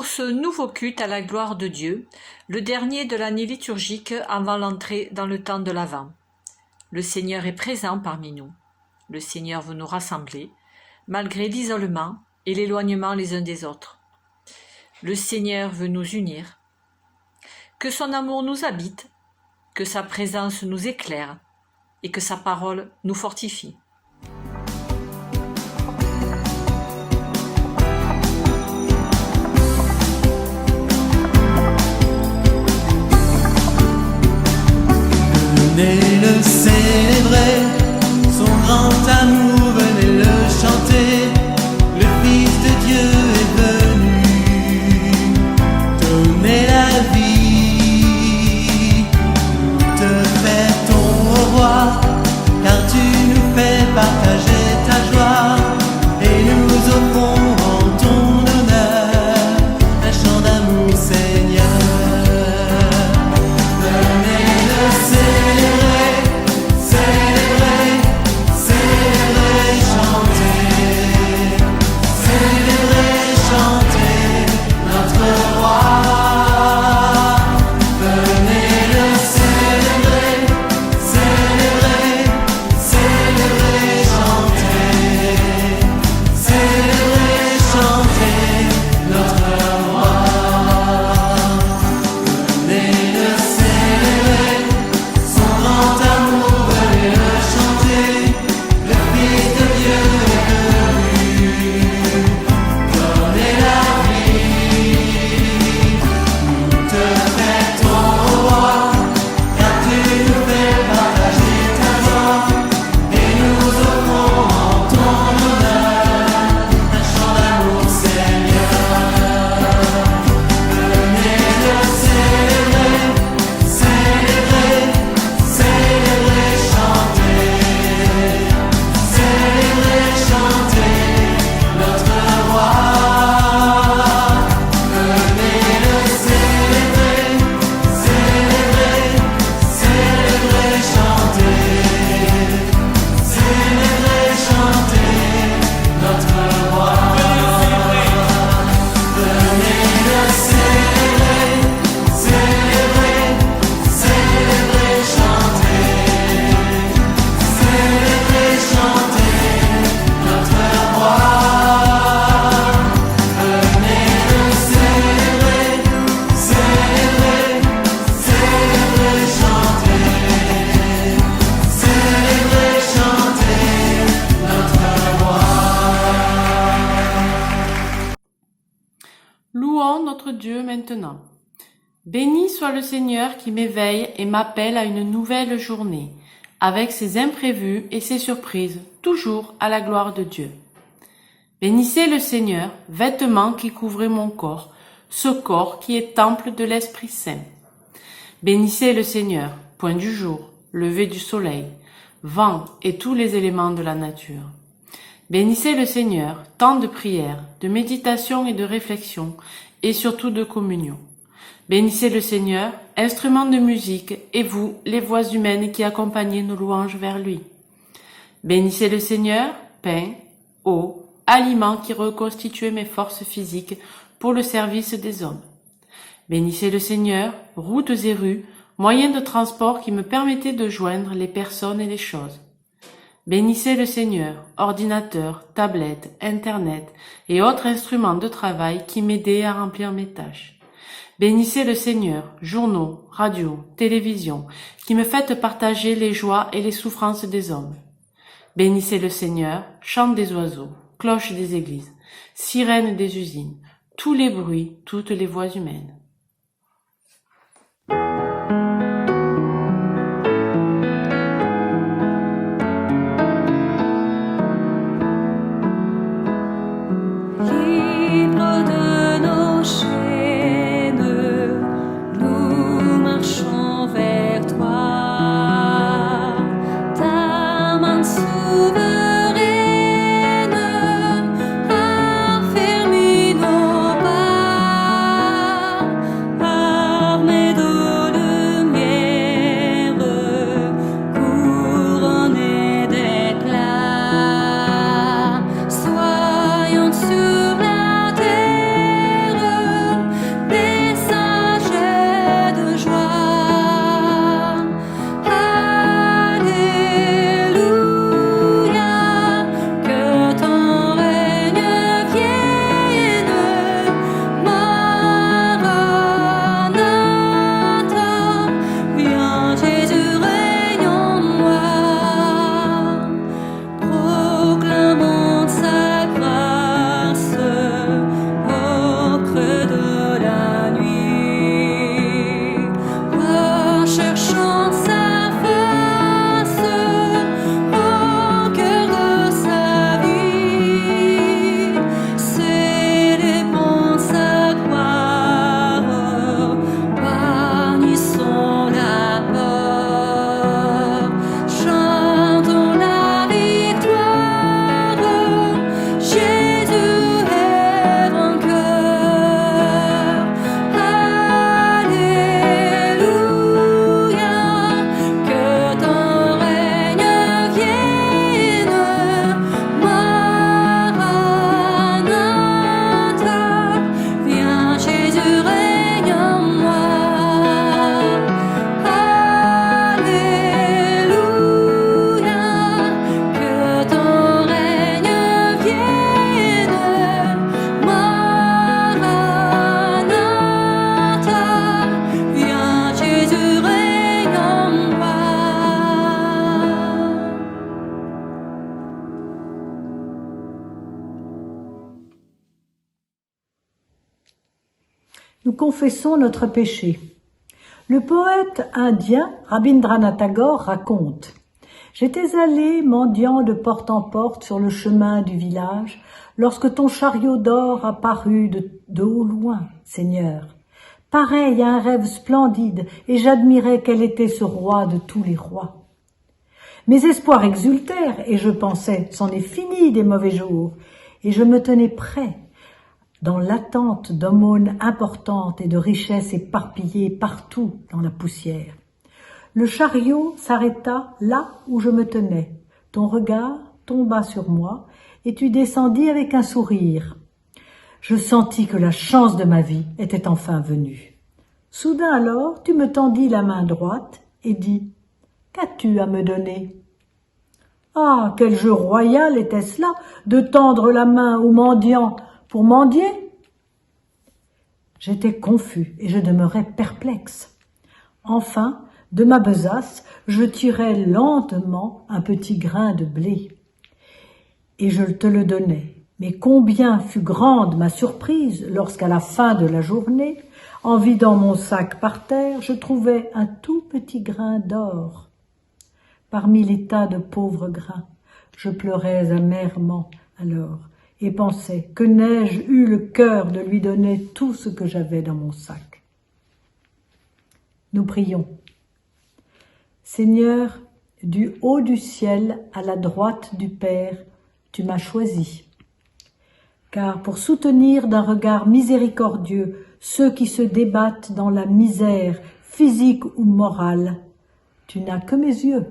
pour ce nouveau culte à la gloire de Dieu, le dernier de l'année liturgique avant l'entrée dans le temps de l'Avent. Le Seigneur est présent parmi nous. Le Seigneur veut nous rassembler, malgré l'isolement et l'éloignement les uns des autres. Le Seigneur veut nous unir. Que son amour nous habite, que sa présence nous éclaire et que sa parole nous fortifie. Venez le célébrer, son grand amour, venez le chanter. Le Fils de Dieu est venu donner la vie. Nous te fêtons au roi, car tu nous fais partager ta joie. Et nous offrons en ton honneur un chant d'amour, Seigneur. Louons notre Dieu maintenant. Béni soit le Seigneur qui m'éveille et m'appelle à une nouvelle journée, avec ses imprévus et ses surprises, toujours à la gloire de Dieu. Bénissez le Seigneur, vêtement qui couvrait mon corps, ce corps qui est temple de l'Esprit Saint. Bénissez le Seigneur, point du jour, lever du soleil, vent et tous les éléments de la nature. Bénissez le Seigneur, temps de prière, de méditation et de réflexion, et surtout de communion. Bénissez le Seigneur, instrument de musique, et vous, les voix humaines qui accompagnez nos louanges vers lui. Bénissez le Seigneur, pain, eau, aliments qui reconstituaient mes forces physiques pour le service des hommes. Bénissez le Seigneur, routes et rues, moyens de transport qui me permettaient de joindre les personnes et les choses. Bénissez le Seigneur, ordinateur, tablette, internet et autres instruments de travail qui m'aidaient à remplir mes tâches. Bénissez le Seigneur, journaux, radio, télévision, qui me faites partager les joies et les souffrances des hommes. Bénissez le Seigneur, chant des oiseaux, cloches des églises, sirènes des usines, tous les bruits, toutes les voix humaines. Souveraine, affermis nos pas. nous confessons notre péché. Le poète indien Rabindranath Tagore raconte « J'étais allé mendiant de porte en porte sur le chemin du village lorsque ton chariot d'or apparut de au loin, Seigneur. Pareil à un rêve splendide, et j'admirais quel était ce roi de tous les rois. Mes espoirs exultèrent, et je pensais, c'en est fini des mauvais jours, et je me tenais prêt, dans l'attente d'aumônes importantes et de richesses éparpillées partout dans la poussière. Le chariot s'arrêta là où je me tenais. Ton regard tomba sur moi, et tu descendis avec un sourire. Je sentis que la chance de ma vie était enfin venue. Soudain alors, tu me tendis la main droite et dis « Qu'as-tu à me donner ?» Ah, quel jeu royal était-ce là, de tendre la main au mendiant pour mendier? J'étais confus et je demeurais perplexe. Enfin, de ma besace, je tirai lentement un petit grain de blé. Et je te le donnai. Mais combien fut grande ma surprise lorsqu'à la fin de la journée, en vidant mon sac par terre, je trouvai un tout petit grain d'or. Parmi les tas de pauvres grains, je pleurais amèrement alors et pensais que n'ai-je eu le cœur de lui donner tout ce que j'avais dans mon sac. Nous prions. Seigneur, du haut du ciel à la droite du Père, tu m'as choisi. Car pour soutenir d'un regard miséricordieux ceux qui se débattent dans la misère physique ou morale, tu n'as que mes yeux.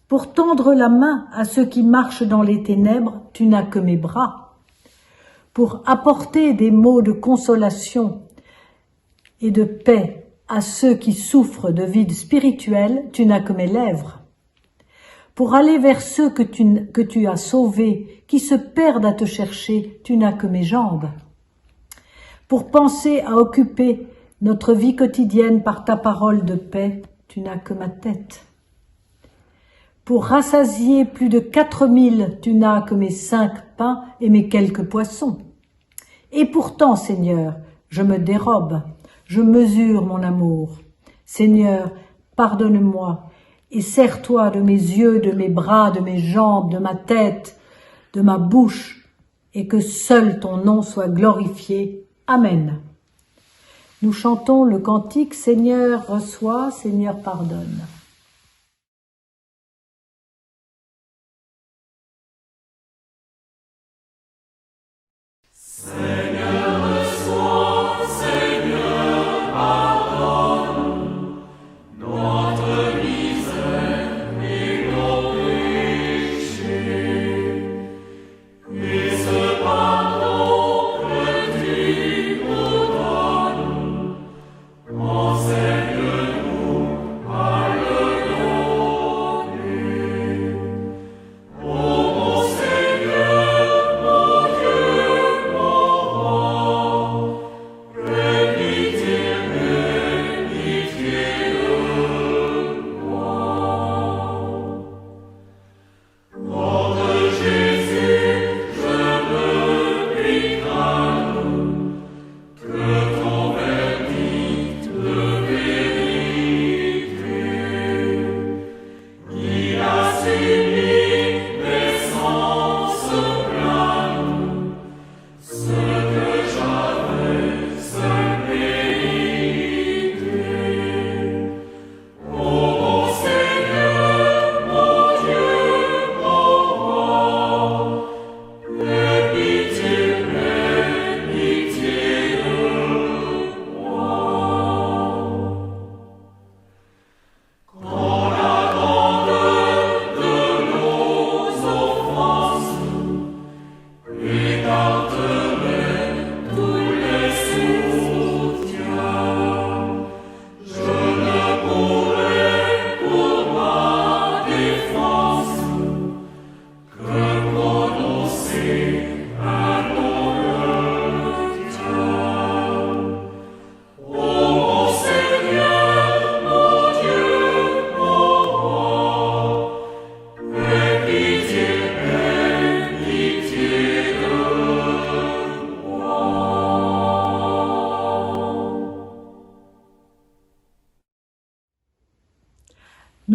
Pour tendre la main à ceux qui marchent dans les ténèbres, tu n'as que mes bras. Pour apporter des mots de consolation et de paix à ceux qui souffrent de vide spirituel, tu n'as que mes lèvres. Pour aller vers ceux que tu as sauvés, qui se perdent à te chercher, tu n'as que mes jambes. Pour penser à occuper notre vie quotidienne par ta parole de paix, tu n'as que ma tête. Pour rassasier plus de 4000, tu n'as que mes 5 pains et mes quelques poissons. Et pourtant, Seigneur, je me dérobe, je mesure mon amour. Seigneur, pardonne-moi et sers-toi de mes yeux, de mes bras, de mes jambes, de ma tête, de ma bouche, et que seul ton nom soit glorifié. Amen. Nous chantons le cantique « Seigneur, reçois, Seigneur, pardonne ». Enseigne-nous à le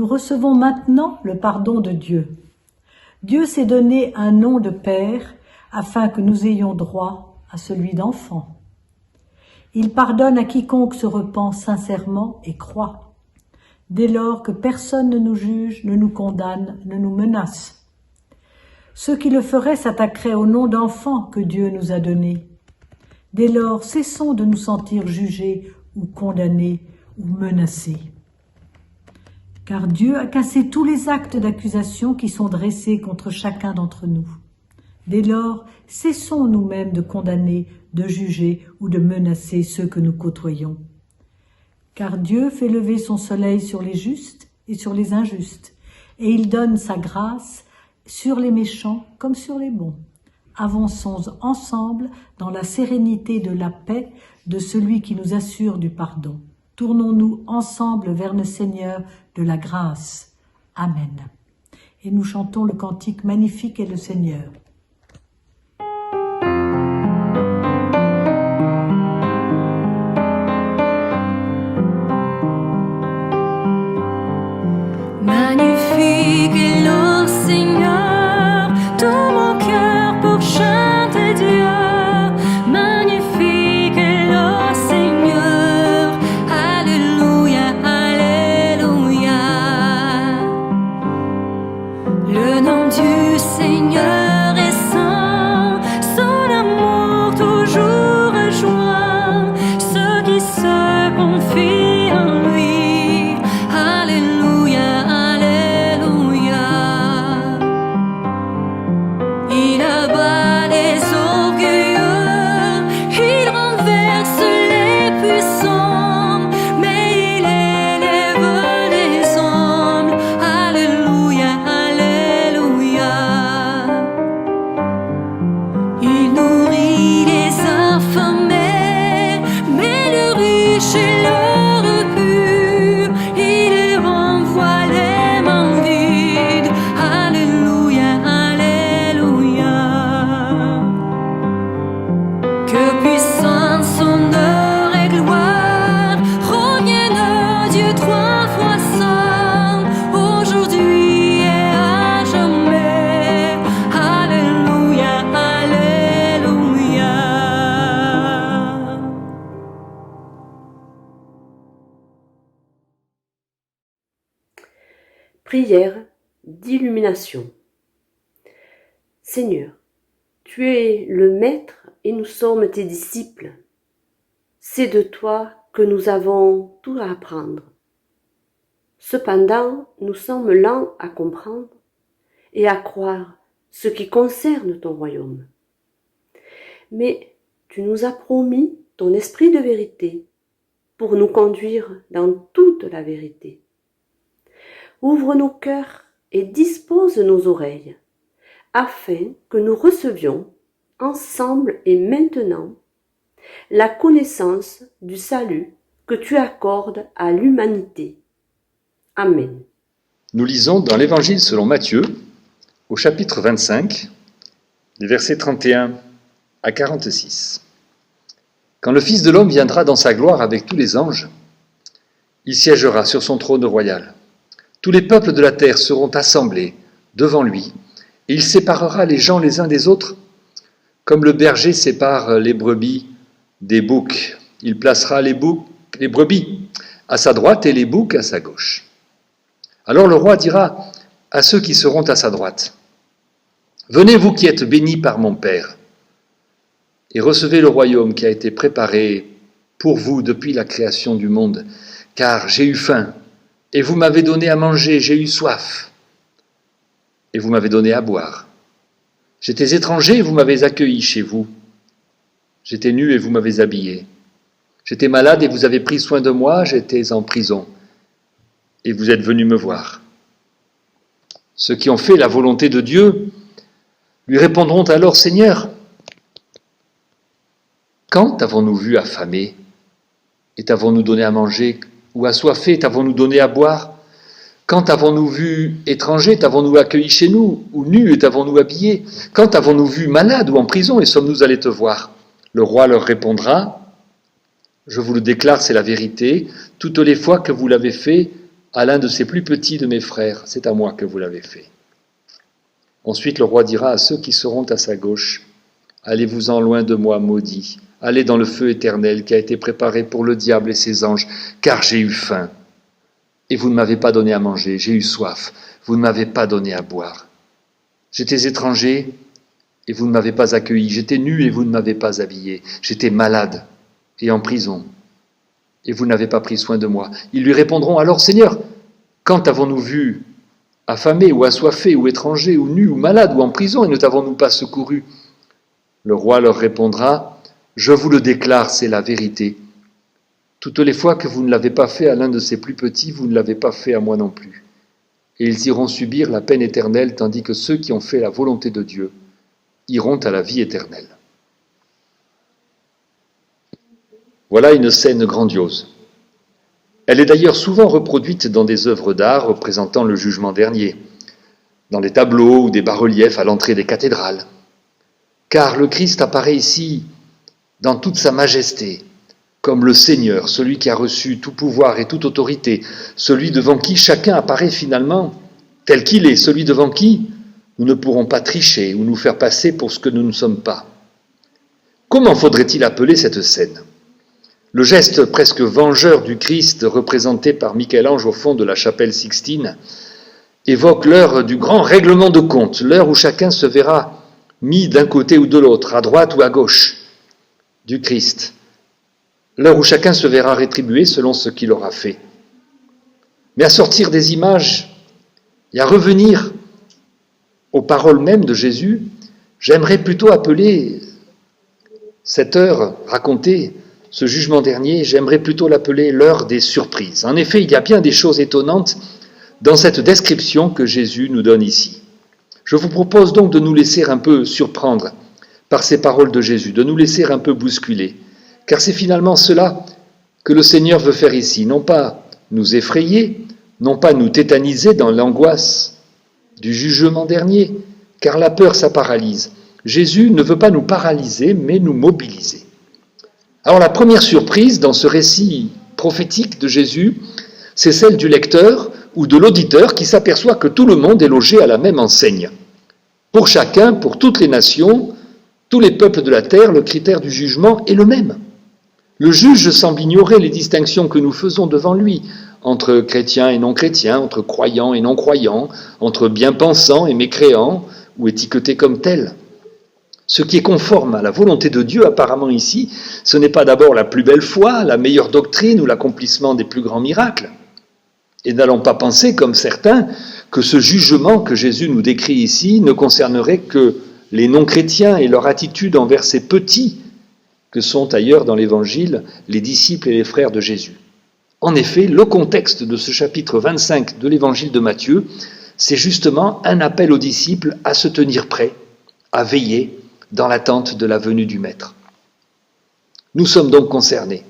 nous recevons maintenant le pardon de Dieu. Dieu s'est donné un nom de Père afin que nous ayons droit à celui d'enfant. Il pardonne à quiconque se repent sincèrement et croit, dès lors que personne ne nous juge, ne nous condamne, ne nous menace. Ceux qui le feraient s'attaqueraient au nom d'enfant que Dieu nous a donné. Dès lors, cessons de nous sentir jugés ou condamnés ou menacés. Car Dieu a cassé tous les actes d'accusation qui sont dressés contre chacun d'entre nous. Dès lors, cessons nous-mêmes de condamner, de juger ou de menacer ceux que nous côtoyons. Car Dieu fait lever son soleil sur les justes et sur les injustes, et il donne sa grâce sur les méchants comme sur les bons. Avançons ensemble dans la sérénité de la paix de celui qui nous assure du pardon. Tournons-nous ensemble vers le Seigneur de la grâce. Amen. Et nous chantons le cantique magnifique est le Seigneur. Magnifique est le Seigneur, tout mon cœur pour chanter Dieu. Magnifique est le Seigneur, Alléluia, Alléluia. Le nom du Seigneur est saint, son amour toujours rejoint ceux qui se confient en lui. Alléluia. Il abat les orgueilleux, il renverse les puissants, mais il élève les humbles. Alléluia, Alléluia. Il nourrit les affamés, mais le riche et le pur, il les renvoie les mains vides. Alléluia, Alléluia. Que puissance, honneur et gloire reviennent à Dieu trois fois saint, aujourd'hui et à jamais. Alléluia, Alléluia. Prière d'illumination. Seigneur, tu es le Maître et nous sommes tes disciples. C'est de toi que nous avons tout à apprendre. Cependant, nous sommes lents à comprendre et à croire ce qui concerne ton royaume. Mais tu nous as promis ton esprit de vérité pour nous conduire dans toute la vérité. Ouvre nos cœurs et dispose nos oreilles, afin que nous recevions, ensemble et maintenant, la connaissance du salut que tu accordes à l'humanité. Amen. Nous lisons dans l'Évangile selon Matthieu, au chapitre 25, les versets 31 à 46. Quand le Fils de l'homme viendra dans sa gloire avec tous les anges, il siégera sur son trône royal. Tous les peuples de la terre seront assemblés devant lui, et il séparera les gens les uns des autres, comme le berger sépare les brebis des boucs. Il placera les brebis à sa droite et les boucs à sa gauche. Alors le roi dira à ceux qui seront à sa droite, « Venez vous qui êtes bénis par mon Père, et recevez le royaume qui a été préparé pour vous depuis la création du monde, car j'ai eu faim, et vous m'avez donné à manger, j'ai eu soif, et vous m'avez donné à boire. J'étais étranger, et vous m'avez accueilli chez vous. J'étais nu, et vous m'avez habillé. J'étais malade, et vous avez pris soin de moi, j'étais en prison, et vous êtes venus me voir. » Ceux qui ont fait la volonté de Dieu lui répondront alors, « Seigneur, quand t'avons-nous vu affamé, et t'avons-nous donné à manger, ou assoiffé, t'avons-nous donné à boire? Quand t'avons-nous vu étranger, t'avons-nous accueilli chez nous, ou nu, et t'avons-nous habillé? Quand t'avons-nous vu malade ou en prison, et sommes-nous allés te voir ?» Le roi leur répondra, « Je vous le déclare, c'est la vérité, toutes les fois que vous l'avez fait à l'un de ces plus petits de mes frères, c'est à moi que vous l'avez fait. Ensuite le roi dira à ceux qui seront à sa gauche, allez-vous-en loin de moi, maudits, allez dans le feu éternel qui a été préparé pour le diable et ses anges, car j'ai eu faim, et vous ne m'avez pas donné à manger, j'ai eu soif, vous ne m'avez pas donné à boire. J'étais étranger, et vous ne m'avez pas accueilli, j'étais nu et vous ne m'avez pas habillé, j'étais malade et en prison, et vous n'avez pas pris soin de moi. Ils lui répondront alors, Seigneur, quand avons-nous vu affamé ou assoiffé ou étranger ou nu ou malade ou en prison et ne t'avons-nous pas secouru? Le roi leur répondra, je vous le déclare, c'est la vérité. Toutes les fois que vous ne l'avez pas fait à l'un de ces plus petits, vous ne l'avez pas fait à moi non plus. Et ils iront subir la peine éternelle, tandis que ceux qui ont fait la volonté de Dieu iront à la vie éternelle. Voilà une scène grandiose. Elle est d'ailleurs souvent reproduite dans des œuvres d'art représentant le jugement dernier, dans des tableaux ou des bas-reliefs à l'entrée des cathédrales. Car le Christ apparaît ici dans toute sa majesté, comme le Seigneur, celui qui a reçu tout pouvoir et toute autorité, celui devant qui chacun apparaît finalement tel qu'il est, celui devant qui nous ne pourrons pas tricher ou nous faire passer pour ce que nous ne sommes pas. Comment faudrait-il appeler cette scène ? Le geste presque vengeur du Christ, représenté par Michel-Ange au fond de la chapelle Sixtine, évoque l'heure du grand règlement de compte, l'heure où chacun se verra mis d'un côté ou de l'autre, à droite ou à gauche du Christ, l'heure où chacun se verra rétribué selon ce qu'il aura fait. Mais à sortir des images et à revenir aux paroles mêmes de Jésus, j'aimerais plutôt appeler cette heure racontée, ce jugement dernier, j'aimerais plutôt l'appeler l'heure des surprises. En effet, il y a bien des choses étonnantes dans cette description que Jésus nous donne ici. Je vous propose donc de nous laisser un peu surprendre par ces paroles de Jésus, de nous laisser un peu bousculer, car c'est finalement cela que le Seigneur veut faire ici, non pas nous effrayer, non pas nous tétaniser dans l'angoisse du jugement dernier, car la peur, ça paralyse. Jésus ne veut pas nous paralyser, mais nous mobiliser. Alors la première surprise dans ce récit prophétique de Jésus, c'est celle du lecteur ou de l'auditeur qui s'aperçoit que tout le monde est logé à la même enseigne. Pour chacun, pour toutes les nations, tous les peuples de la terre, le critère du jugement est le même. Le juge semble ignorer les distinctions que nous faisons devant lui, entre chrétiens et non-chrétiens, entre croyants et non-croyants, entre bien-pensants et mécréants, ou étiquetés comme tels. Ce qui est conforme à la volonté de Dieu, apparemment ici, ce n'est pas d'abord la plus belle foi, la meilleure doctrine ou l'accomplissement des plus grands miracles. Et n'allons pas penser, comme certains, que ce jugement que Jésus nous décrit ici ne concernerait que les non-chrétiens et leur attitude envers ces petits que sont ailleurs dans l'Évangile les disciples et les frères de Jésus. En effet, le contexte de ce chapitre 25 de l'Évangile de Matthieu, c'est justement un appel aux disciples à se tenir prêts, à veiller dans l'attente de la venue du Maître. Nous sommes donc concernés.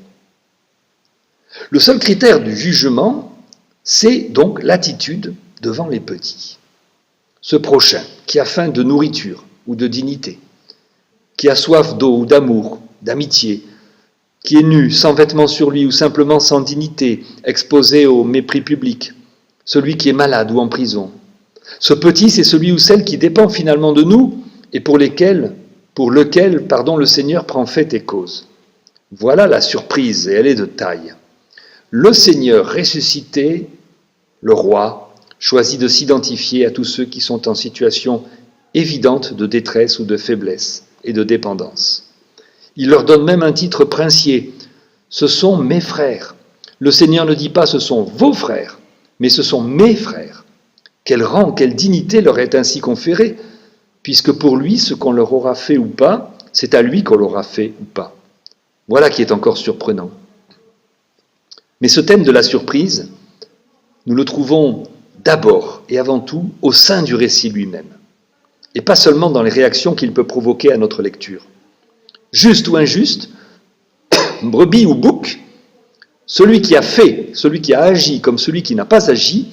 Le seul critère du jugement, c'est donc l'attitude devant les petits. Ce prochain qui a faim de nourriture ou de dignité, qui a soif d'eau ou d'amour, d'amitié, qui est nu, sans vêtements sur lui ou simplement sans dignité, exposé au mépris public, celui qui est malade ou en prison. Ce petit, c'est celui ou celle qui dépend finalement de nous et pour lequel le Seigneur prend fait et cause. Voilà la surprise, et elle est de taille. Le Seigneur ressuscité, le roi, choisit de s'identifier à tous ceux qui sont en situation évidente de détresse ou de faiblesse et de dépendance. Il leur donne même un titre princier. Ce sont mes frères. Le Seigneur ne dit pas ce sont vos frères, mais ce sont mes frères. Quel rang, quelle dignité leur est ainsi conférée, puisque pour lui, ce qu'on leur aura fait ou pas, c'est à lui qu'on l'aura fait ou pas. Voilà qui est encore surprenant. Mais ce thème de la surprise, nous le trouvons d'abord et avant tout au sein du récit lui-même, et pas seulement dans les réactions qu'il peut provoquer à notre lecture. Juste ou injuste, brebis ou bouc, celui qui a fait, celui qui a agi comme celui qui n'a pas agi,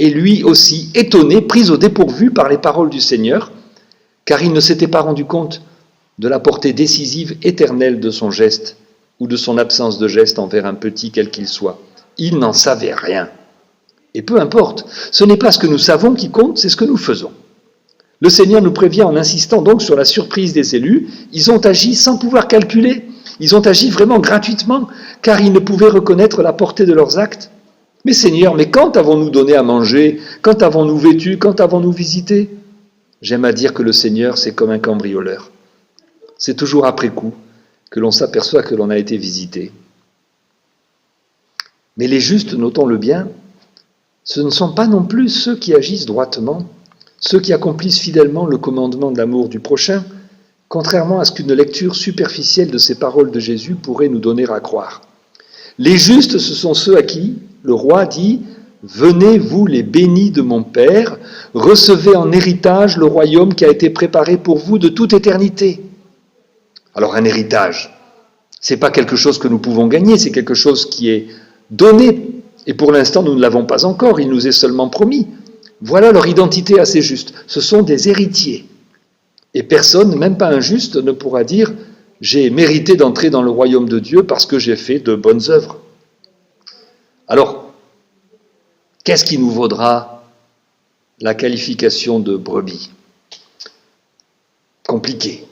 est lui aussi étonné, pris au dépourvu par les paroles du Seigneur, car il ne s'était pas rendu compte de la portée décisive, éternelle de son geste ou de son absence de geste envers un petit quel qu'il soit. Il n'en savait rien. Et peu importe, ce n'est pas ce que nous savons qui compte, c'est ce que nous faisons. Le Seigneur nous prévient en insistant donc sur la surprise des élus. Ils ont agi sans pouvoir calculer. Ils ont agi vraiment gratuitement, car ils ne pouvaient reconnaître la portée de leurs actes. Mais Seigneur, mais quand avons-nous donné à manger? Quand avons-nous vêtu? Quand avons-nous visité? J'aime à dire que le Seigneur, c'est comme un cambrioleur. C'est toujours après coup que l'on s'aperçoit que l'on a été visité. Mais les justes, notons-le bien, ce ne sont pas non plus ceux qui agissent droitement, ceux qui accomplissent fidèlement le commandement de l'amour du prochain, contrairement à ce qu'une lecture superficielle de ces paroles de Jésus pourrait nous donner à croire. Les justes, ce sont ceux à qui le roi dit « Venez, vous les bénis de mon Père, recevez en héritage le royaume qui a été préparé pour vous de toute éternité. » Alors un héritage, ce n'est pas quelque chose que nous pouvons gagner, c'est quelque chose qui est donné. Et pour l'instant, nous ne l'avons pas encore, il nous est seulement promis. Voilà leur identité à ces justes. Ce sont des héritiers. Et personne, même pas un juste, ne pourra dire « J'ai mérité d'entrer dans le royaume de Dieu parce que j'ai fait de bonnes œuvres. » Alors, qu'est-ce qui nous vaudra la qualification de brebis? Compliqué.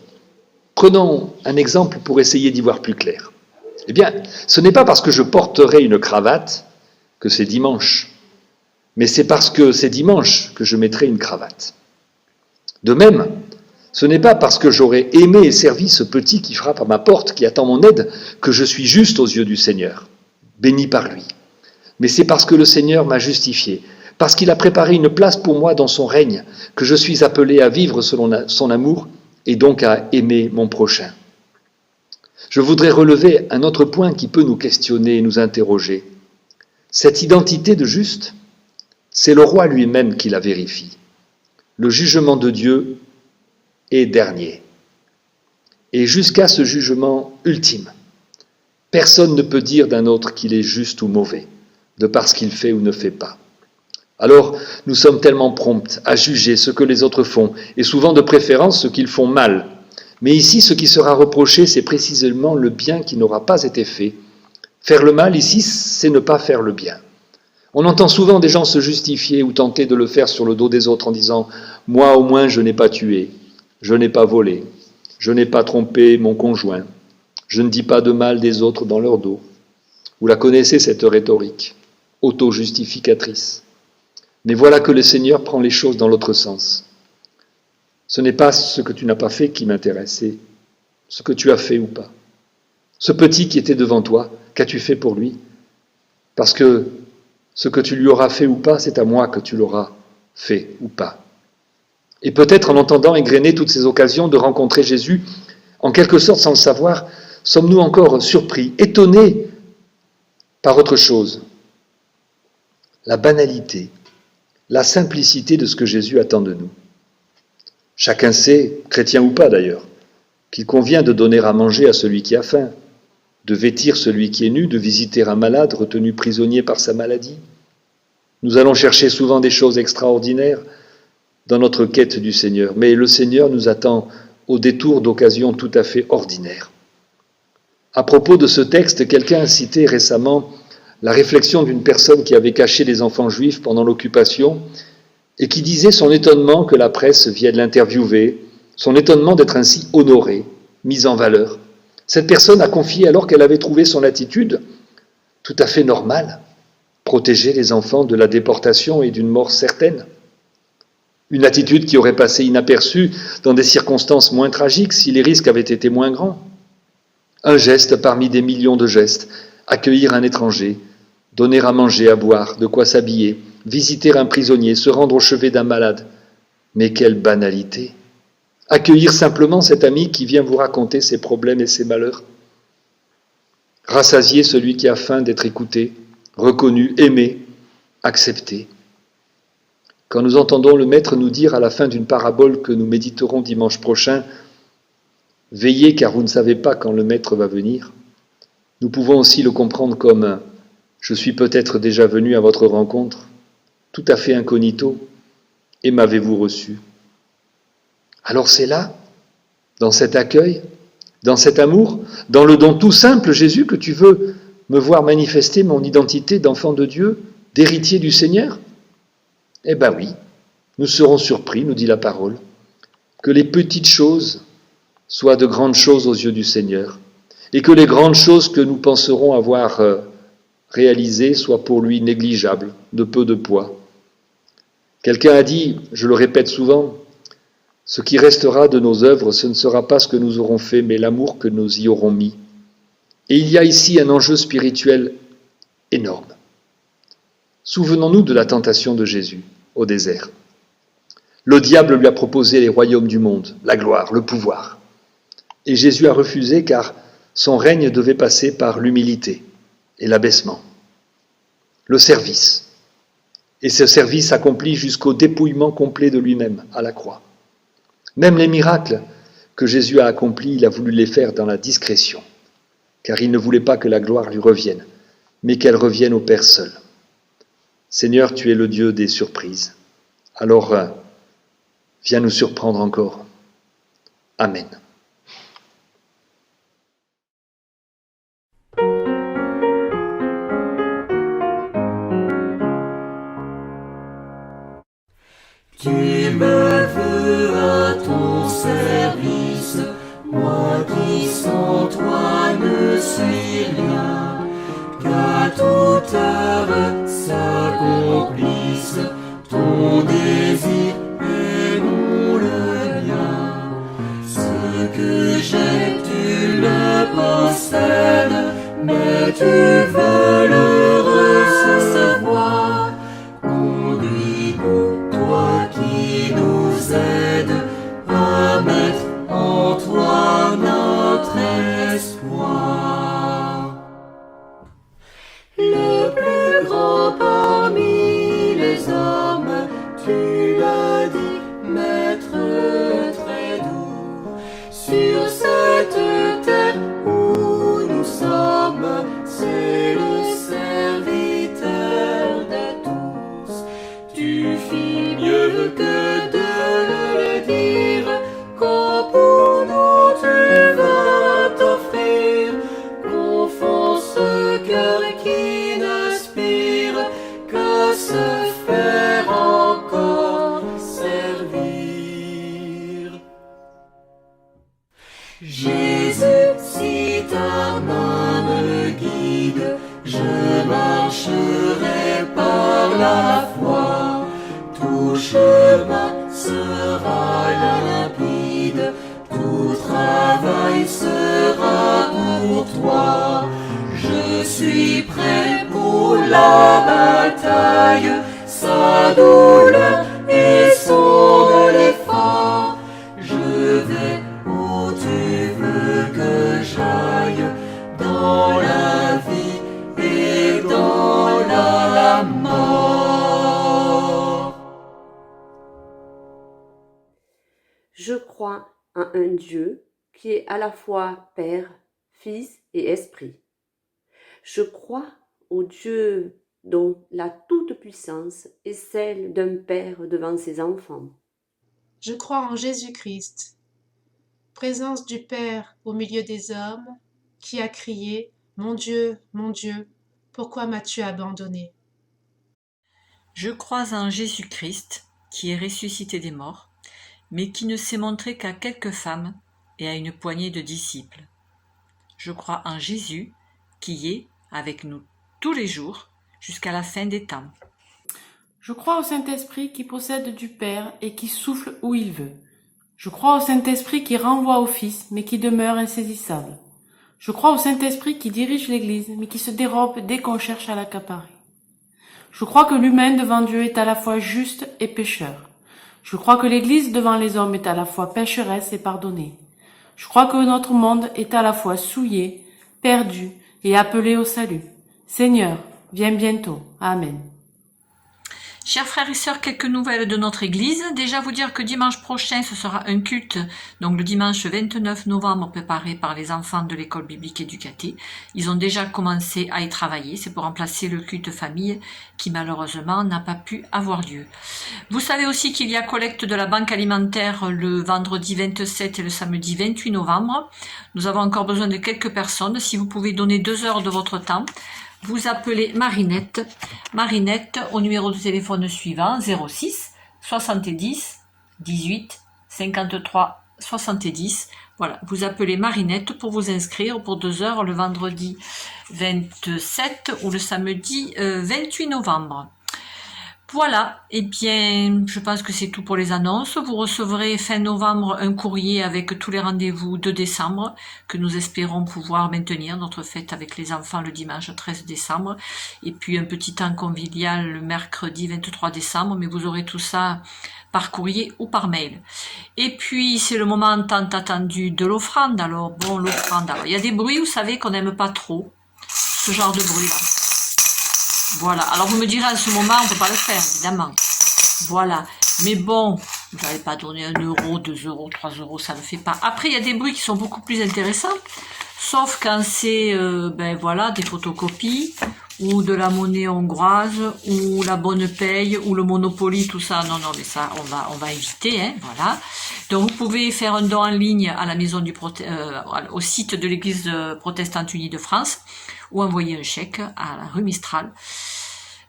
Prenons un exemple pour essayer d'y voir plus clair. Eh bien, ce n'est pas parce que je porterai une cravate que c'est dimanche, mais c'est parce que c'est dimanche que je mettrai une cravate. De même, ce n'est pas parce que j'aurai aimé et servi ce petit qui frappe à ma porte, qui attend mon aide, que je suis juste aux yeux du Seigneur, béni par lui. Mais c'est parce que le Seigneur m'a justifié, parce qu'il a préparé une place pour moi dans son règne, que je suis appelé à vivre selon son amour et donc à aimer mon prochain. Je voudrais relever un autre point qui peut nous questionner et nous interroger. Cette identité de juste, c'est le roi lui-même qui la vérifie. Le jugement de Dieu est dernier. Et jusqu'à ce jugement ultime, personne ne peut dire d'un autre qu'il est juste ou mauvais, de par ce qu'il fait ou ne fait pas. Alors, nous sommes tellement prompts à juger ce que les autres font, et souvent de préférence ce qu'ils font mal. Mais ici, ce qui sera reproché, c'est précisément le bien qui n'aura pas été fait. Faire le mal, ici, c'est ne pas faire le bien. On entend souvent des gens se justifier ou tenter de le faire sur le dos des autres en disant « Moi, au moins, je n'ai pas tué, je n'ai pas volé, je n'ai pas trompé mon conjoint, je ne dis pas de mal des autres dans leur dos. » Vous la connaissez, cette rhétorique, auto-justificatrice. Mais voilà que le Seigneur prend les choses dans l'autre sens. Ce n'est pas ce que tu n'as pas fait qui m'intéresse, c'est ce que tu as fait ou pas. Ce petit qui était devant toi, qu'as-tu fait pour lui? Parce que ce que tu lui auras fait ou pas, c'est à moi que tu l'auras fait ou pas. Et peut-être en entendant égrener toutes ces occasions de rencontrer Jésus, en quelque sorte sans le savoir, sommes-nous encore surpris, étonnés par autre chose. La banalité, la simplicité de ce que Jésus attend de nous. Chacun sait, chrétien ou pas d'ailleurs, qu'il convient de donner à manger à celui qui a faim, de vêtir celui qui est nu, de visiter un malade retenu prisonnier par sa maladie. Nous allons chercher souvent des choses extraordinaires dans notre quête du Seigneur, mais le Seigneur nous attend au détour d'occasions tout à fait ordinaires. À propos de ce texte, quelqu'un a cité récemment la réflexion d'une personne qui avait caché des enfants juifs pendant l'occupation et qui disait son étonnement que la presse vienne l'interviewer, son étonnement d'être ainsi honoré, mis en valeur. Cette personne a confié alors qu'elle avait trouvé son attitude tout à fait normale, protéger les enfants de la déportation et d'une mort certaine. Une attitude qui aurait passé inaperçue dans des circonstances moins tragiques si les risques avaient été moins grands. Un geste parmi des millions de gestes, accueillir un étranger, donner à manger, à boire, de quoi s'habiller, visiter un prisonnier, se rendre au chevet d'un malade. Mais quelle banalité! Accueillir simplement cet ami qui vient vous raconter ses problèmes et ses malheurs. Rassasier celui qui a faim d'être écouté, reconnu, aimé, accepté. Quand nous entendons le Maître nous dire à la fin d'une parabole que nous méditerons dimanche prochain, « Veillez car vous ne savez pas quand le Maître va venir », nous pouvons aussi le comprendre comme « Je suis peut-être déjà venu à votre rencontre, tout à fait incognito, et m'avez-vous reçu ?» Alors c'est là, dans cet accueil, dans cet amour, dans le don tout simple, Jésus, que tu veux me voir manifester mon identité d'enfant de Dieu, d'héritiers du Seigneur? Eh bien oui, nous serons surpris, nous dit la parole, que les petites choses soient de grandes choses aux yeux du Seigneur, et que les grandes choses que nous penserons avoir réalisées soient pour lui négligeables, de peu de poids. Quelqu'un a dit, je le répète souvent, ce qui restera de nos œuvres, ce ne sera pas ce que nous aurons fait, mais l'amour que nous y aurons mis. Et il y a ici un enjeu spirituel énorme. Souvenons-nous de la tentation de Jésus au désert. Le diable lui a proposé les royaumes du monde, la gloire, le pouvoir. Et Jésus a refusé car son règne devait passer par l'humilité et l'abaissement, le service. Et ce service accompli jusqu'au dépouillement complet de lui-même à la croix. Même les miracles que Jésus a accomplis, il a voulu les faire dans la discrétion, car il ne voulait pas que la gloire lui revienne, mais qu'elle revienne au Père seul. Seigneur, tu es le Dieu des surprises. Alors, viens nous surprendre encore. Amen. Tu me veux à ton service, moi qui sans toi ne suis rien, qu'à toute heure s'accomplisse ton désir et non le mien. Ce que j'ai, tu le possèdes, mais tu veux le recevoir. Conduis-nous, toi qui nous aides, à mettre en toi notre espoir. Le plus grand parmi les hommes, tu l'as dit, maître très doux, sur cette terre où nous sommes, c'est le serviteur de tous. Tu fis mieux que de le dire, quand pour nous tu vas t'offrir, confond ce cœur qui n'aspire qu'à se faire encore servir. Jésus, si ta main me guide, je marcherai par la foi. Tout chemin sera limpide, tout travail sera pour toi. Je suis prêt pour la bataille, sa douleur et son effort. Je vais où tu veux que j'aille, dans la vie et dans la mort. Je crois en un Dieu qui est à la fois Père, Fils et Esprit. Je crois au Dieu dont la toute-puissance est celle d'un père devant ses enfants. Je crois en Jésus-Christ, présence du Père au milieu des hommes, qui a crié « Mon Dieu, pourquoi m'as-tu abandonné ?» Je crois en Jésus-Christ, qui est ressuscité des morts, mais qui ne s'est montré qu'à quelques femmes et à une poignée de disciples. Je crois en Jésus, qui est avec nous tous les jours jusqu'à la fin des temps. Je crois au Saint-Esprit qui procède du Père et qui souffle où il veut. Je crois au Saint-Esprit qui renvoie au Fils, mais qui demeure insaisissable. Je crois au Saint-Esprit qui dirige l'Église, mais qui se dérobe dès qu'on cherche à l'accaparer. Je crois que l'humain devant Dieu est à la fois juste et pécheur. Je crois que l'Église devant les hommes est à la fois pécheresse et pardonnée. Je crois que notre monde est à la fois souillé, perdu et appelé au salut. Seigneur, viens bientôt. Amen. Chers frères et sœurs, quelques nouvelles de notre Église. Déjà vous dire que dimanche prochain, ce sera un culte, donc le dimanche 29 novembre, préparé par les enfants de l'école biblique éducatée. Ils ont déjà commencé à y travailler. C'est pour remplacer le culte famille qui malheureusement n'a pas pu avoir lieu. Vous savez aussi qu'il y a collecte de la banque alimentaire le vendredi 27 et le samedi 28 novembre. Nous avons encore besoin de quelques personnes. Si vous pouvez donner 2 heures de votre temps, vous appelez Marinette. Marinette au numéro de téléphone suivant 06 70 18 53 70. Voilà, vous appelez Marinette pour vous inscrire pour 2 heures le vendredi 27 ou le samedi 28 novembre. Voilà, et bien, je pense que c'est tout pour les annonces. Vous recevrez fin novembre un courrier avec tous les rendez-vous de décembre que nous espérons pouvoir maintenir, notre fête avec les enfants le dimanche 13 décembre, et puis un petit temps convivial le mercredi 23 décembre, mais vous aurez tout ça par courrier ou par mail. Et puis, c'est le moment tant attendu de l'offrande. Alors, bon, l'offrande, alors, il y a des bruits, vous savez, qu'on n'aime pas trop, ce genre de bruit-là. Voilà, alors vous me direz en ce moment, on peut pas le faire, évidemment. Voilà, mais bon, vous n'allez pas donner 1 euro, 2 euros, 3 euros, ça ne fait pas. Après, il y a des bruits qui sont beaucoup plus intéressants, sauf quand c'est, ben voilà, des photocopies, ou de la monnaie hongroise, ou la bonne paye, ou le Monopoly, tout ça. Non, non, mais ça, on va éviter, hein, voilà. Donc, vous pouvez faire un don en ligne à la maison au site de l'Église protestante unie de France, ou envoyer un chèque à la rue Mistral,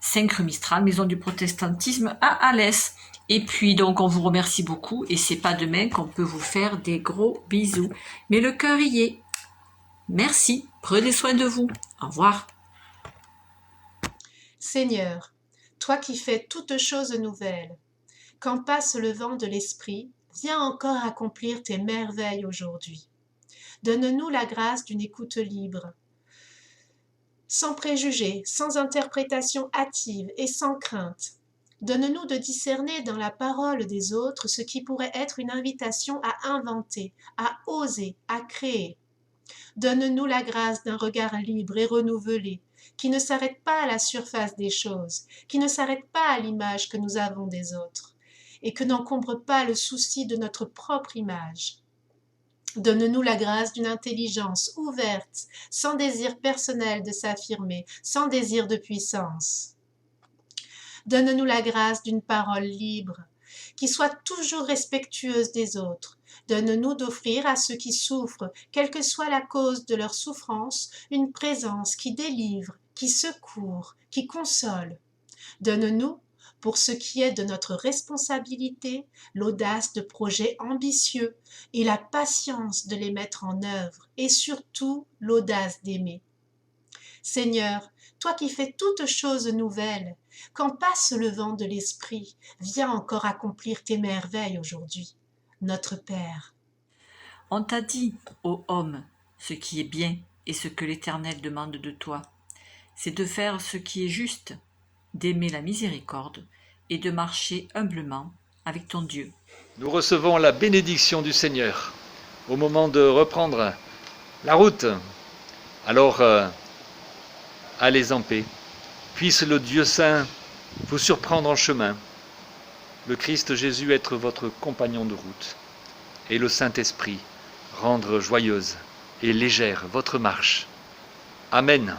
5 rue Mistral, maison du protestantisme à Alès. Et puis donc on vous remercie beaucoup et c'est pas demain qu'on peut vous faire des gros bisous. Mais le cœur y est. Merci, prenez soin de vous. Au revoir. Seigneur, toi qui fais toutes choses nouvelles, quand passe le vent de l'esprit, viens encore accomplir tes merveilles aujourd'hui. Donne-nous la grâce d'une écoute libre, sans préjugés, sans interprétation hâtive et sans crainte. Donne-nous de discerner dans la parole des autres ce qui pourrait être une invitation à inventer, à oser, à créer. Donne-nous la grâce d'un regard libre et renouvelé, qui ne s'arrête pas à la surface des choses, qui ne s'arrête pas à l'image que nous avons des autres, et que n'encombre pas le souci de notre propre image. Donne-nous la grâce d'une intelligence ouverte, sans désir personnel de s'affirmer, sans désir de puissance. Donne-nous la grâce d'une parole libre, qui soit toujours respectueuse des autres. Donne-nous d'offrir à ceux qui souffrent, quelle que soit la cause de leur souffrance, une présence qui délivre, qui secourt, qui console. Donne-nous, pour ce qui est de notre responsabilité, l'audace de projets ambitieux et la patience de les mettre en œuvre, et surtout l'audace d'aimer. Seigneur, toi qui fais toutes choses nouvelles, quand passe le vent de l'esprit, viens encore accomplir tes merveilles aujourd'hui. Notre Père. On t'a dit, ô homme, ce qui est bien et ce que l'Éternel demande de toi, c'est de faire ce qui est juste, d'aimer la miséricorde et de marcher humblement avec ton Dieu. Nous recevons la bénédiction du Seigneur au moment de reprendre la route. Alors, allez en paix. Puisse le Dieu saint vous surprendre en chemin, le Christ Jésus être votre compagnon de route, et le Saint-Esprit rendre joyeuse et légère votre marche. Amen.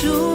jour.